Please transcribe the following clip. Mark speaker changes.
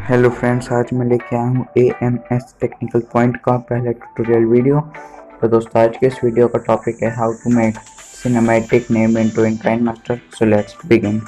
Speaker 1: Hello friends, आज मैं लेके आया हूँ AMS टेक्निकल पॉइंट का पहला ट्यूटोरियल वीडियो। तो दोस्तों, आज के इस वीडियो का टॉपिक है how to make cinematic name intro in KineMaster. So let's begin.